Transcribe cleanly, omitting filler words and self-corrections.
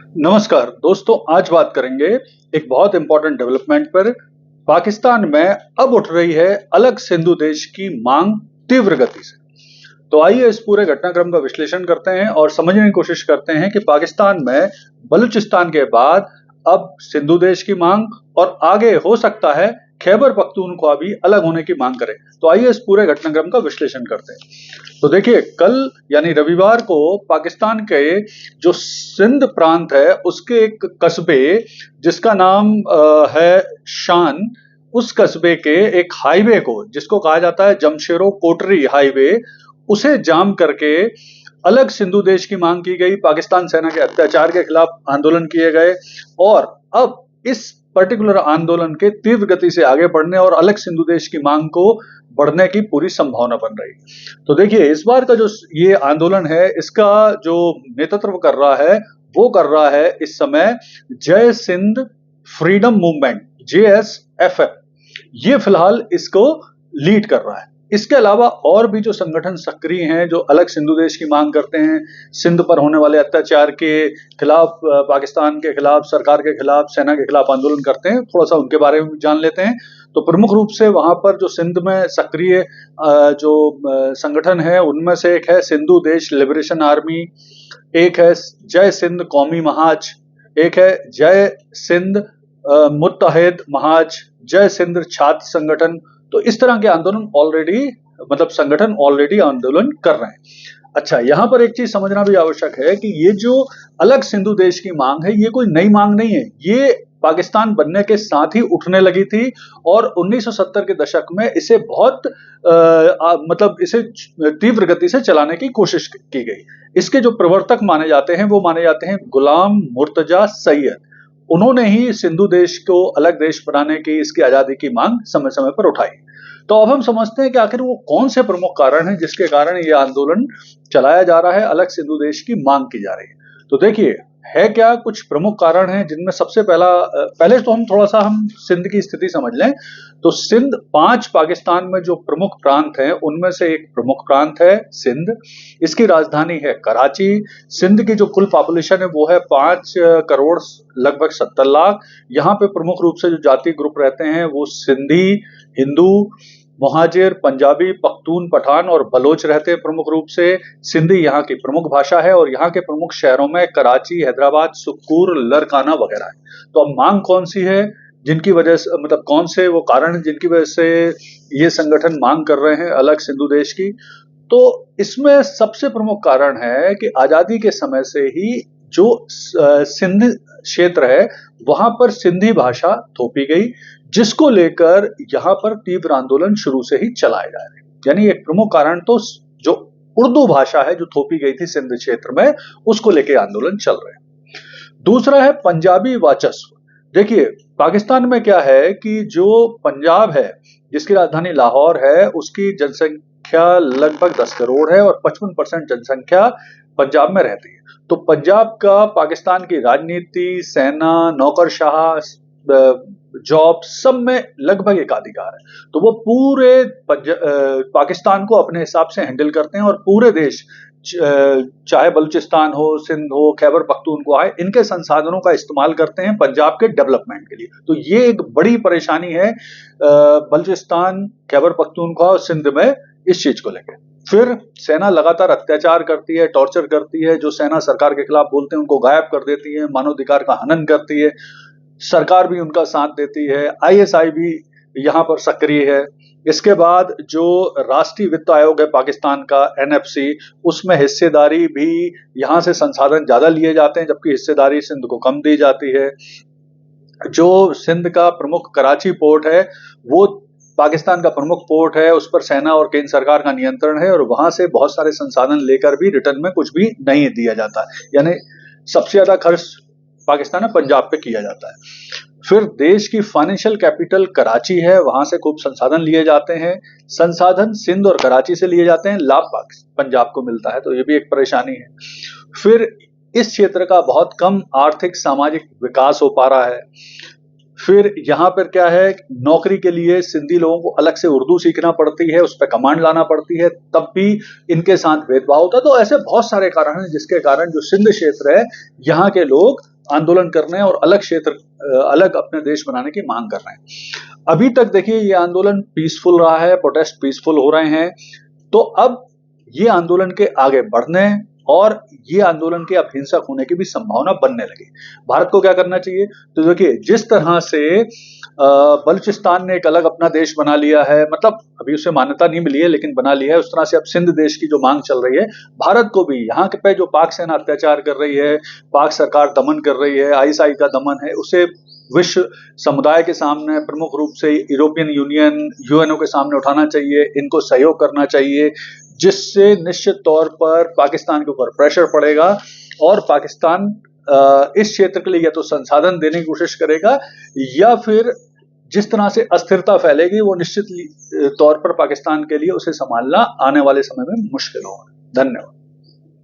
नमस्कार दोस्तों, आज बात करेंगे एक बहुत इंपॉर्टेंट डेवलपमेंट पर। पाकिस्तान में अब उठ रही है अलग सिंधु देश की मांग तीव्र गति से। तो आइए इस पूरे घटनाक्रम का विश्लेषण करते हैं और समझने की कोशिश करते हैं कि पाकिस्तान में बलूचिस्तान के बाद अब सिंधु देश की मांग और आगे हो सकता है खैबर पख्तूनख्वा भी अलग होने की मांग करे। तो आइए इस पूरे घटनाक्रम का विश्लेषण करते हैं। तो देखिए, कल यानी रविवार को पाकिस्तान के जो सिंध प्रांत है उसके एक कस्बे जिसका नाम है शान, उस कस्बे के एक हाईवे को, जिसको कहा जाता है जमशेरो कोटरी हाईवे, उसे जाम करके अलग सिंधु देश की मांग की गई। पाकिस्तान सेना के अत्याचार के खिलाफ आंदोलन किए गए और अब इस पर्टिकुलर आंदोलन के तीव्र गति से आगे बढ़ने और अलग सिंधु देश की मांग को बढ़ने की पूरी संभावना बन रही। तो देखिए, इस बार का जो ये आंदोलन है, इसका जो नेतृत्व कर रहा है वो कर रहा है इस समय जय सिंध फ्रीडम मूवमेंट, JSFM, ये फिलहाल इसको लीड कर रहा है। इसके अलावा और भी जो संगठन सक्रिय हैं, जो अलग सिंधु देश की मांग करते हैं, सिंध पर होने वाले अत्याचार के खिलाफ, पाकिस्तान के खिलाफ, सरकार के खिलाफ, सेना के खिलाफ आंदोलन करते हैं, थोड़ा सा उनके बारे में जान लेते हैं। तो प्रमुख रूप से वहां पर जो सिंध में सक्रिय जो संगठन है, उनमें से एक है सिंधु देश लिबरेशन आर्मी, एक है जय सिंध कौमी महाज, एक है जय सिंध मुत्तहिद महाज, जय सिंध छात्र संगठन। तो इस तरह के आंदोलन ऑलरेडी, मतलब संगठन ऑलरेडी आंदोलन कर रहे हैं। अच्छा, यहाँ पर एक चीज समझना भी आवश्यक है कि ये जो अलग सिंधु देश की मांग है, ये कोई नई मांग नहीं है। ये पाकिस्तान बनने के साथ ही उठने लगी थी और 1970 के दशक में इसे बहुत मतलब इसे तीव्र गति से चलाने की कोशिश की गई। इसके जो प्रवर्तक माने जाते हैं वो माने जाते हैं गुलाम मुर्तजा सैयद। उन्होंने ही सिंधु देश को अलग देश बनाने की, इसकी आजादी की मांग समय समय पर उठाई। तो अब हम समझते हैं कि आखिर वो कौन से प्रमुख कारण हैं जिसके कारण ये आंदोलन चलाया जा रहा है, अलग सिंधु देश की मांग की जा रही है। तो देखिए, है क्या, कुछ प्रमुख कारण हैं जिनमें सबसे पहले तो हम थोड़ा सा सिंध की स्थिति समझ लें। तो सिंध 5 पाकिस्तान में जो प्रमुख प्रांत हैं उनमें से एक प्रमुख प्रांत है सिंध। इसकी राजधानी है कराची। सिंध की जो कुल पॉपुलेशन है वो है 5 करोड़ लगभग 70 लाख। यहाँ पे प्रमुख रूप से जो जाति ग्रुप रहते हैं वो सिंधी, हिंदू, मुहाजिर, पंजाबी, पख्तून, पठान और बलोच रहते हैं प्रमुख रूप से। सिंधी यहाँ की प्रमुख भाषा है और यहाँ के प्रमुख शहरों में कराची, हैदराबाद, सुक्कूर, लरकाना वगैरह है। तो अब मांग कौन सी है जिनकी वजह से, मतलब कौन से वो कारण है जिनकी वजह से ये संगठन मांग कर रहे हैं अलग सिंधु देश की? तो इसमें सबसे प्रमुख कारण है कि आजादी के समय से ही जो सिंध क्षेत्र है वहां पर सिंधी भाषा थोपी गई, जिसको लेकर यहाँ पर तीव्र आंदोलन शुरू से ही चलाए जा रहे हैं। यानी एक प्रमुख कारण तो जो उर्दू भाषा है जो थोपी गई थी सिंध क्षेत्र में, उसको लेकर आंदोलन चल रहे हैं। दूसरा है पंजाबी वर्चस्व। देखिए, पाकिस्तान में क्या है कि जो पंजाब है, जिसकी राजधानी लाहौर है, उसकी जनसंख्या लगभग 10 करोड़ है और 55% जनसंख्या पंजाब में रहती है। तो पंजाब का पाकिस्तान की राजनीति, सेना, नौकरशाह, जॉब, सब में लगभग एकाधिकार है। तो वो पूरे पाकिस्तान को अपने हिसाब से हैंडल करते हैं और पूरे देश, चाहे बलूचिस्तान हो, सिंध हो, खैबर पख्तूनख्वा है, इनके संसाधनों का इस्तेमाल करते हैं पंजाब के डेवलपमेंट के लिए। तो ये एक बड़ी परेशानी है बलूचिस्तान, खैबर पख्तूनख्वा और सिंध में इस चीज को लेकर। फिर सेना लगातार अत्याचार करती है, टॉर्चर करती है। जो सेना सरकार के खिलाफ बोलते हैं उनको गायब कर देती है, मानवाधिकार का हनन करती है। सरकार भी उनका साथ देती है, ISI भी यहाँ पर सक्रिय है। इसके बाद जो राष्ट्रीय वित्त आयोग है पाकिस्तान का, NFC, उसमें हिस्सेदारी भी, यहाँ से संसाधन ज्यादा लिए जाते हैं जबकि हिस्सेदारी सिंध को कम दी जाती है। जो सिंध का प्रमुख कराची पोर्ट है वो पाकिस्तान का प्रमुख पोर्ट है, उस पर सेना और केंद्र सरकार का नियंत्रण है और वहां से बहुत सारे संसाधन लेकर भी रिटर्न में कुछ भी नहीं दिया जाता। यानी सबसे ज्यादा खर्च पाकिस्तान में पंजाब पे किया जाता है। फिर देश की फाइनेंशियल कैपिटल कराची है, वहां से खूब संसाधन लिए जाते हैं। संसाधन सिंध और कराची से लिए जाते हैं, लाभ पंजाब को मिलता है, तो ये भी एक परेशानी है। फिर इस क्षेत्र का बहुत कम आर्थिक सामाजिक विकास हो पा रहा है। फिर यहाँ पर क्या है, नौकरी के लिए सिंधी लोगों को अलग से उर्दू सीखना पड़ती है, उस पर कमांड लाना पड़ती है, तब भी इनके साथ भेदभाव होता है। तो ऐसे बहुत सारे कारण हैं जिसके कारण जो सिंध क्षेत्र है यहाँ के लोग आंदोलन कर रहे हैं और अलग क्षेत्र, अलग अपने देश बनाने की मांग कर रहे हैं। अभी तक देखिए ये आंदोलन पीसफुल रहा है, प्रोटेस्ट पीसफुल हो रहे हैं। तो अब ये आंदोलन के आगे बढ़ने और ये आंदोलन के अब हिंसक होने की भी संभावना बनने लगी। भारत को क्या करना चाहिए? तो देखिए जिस तरह से बलूचिस्तान ने एक अलग अपना देश बना लिया है, मतलब अभी उसे मान्यता नहीं मिली है लेकिन बना लिया है, उस तरह से अब सिंध देश की जो मांग चल रही है, भारत को भी यहाँ पे जो पाक सेना अत्याचार कर रही है, पाक सरकार दमन कर रही है, आईएसआई का दमन है, उसे विश्व समुदाय के सामने प्रमुख रूप से यूरोपियन यूनियन, यूएनओ के सामने उठाना चाहिए, इनको सहयोग करना चाहिए, जिससे निश्चित तौर पर पाकिस्तान के ऊपर प्रेशर पड़ेगा और पाकिस्तान इस क्षेत्र के लिए या तो संसाधन देने की कोशिश करेगा या फिर जिस तरह से अस्थिरता फैलेगी वो निश्चित तौर पर पाकिस्तान के लिए उसे संभालना आने वाले समय में मुश्किल होगा। धन्यवाद।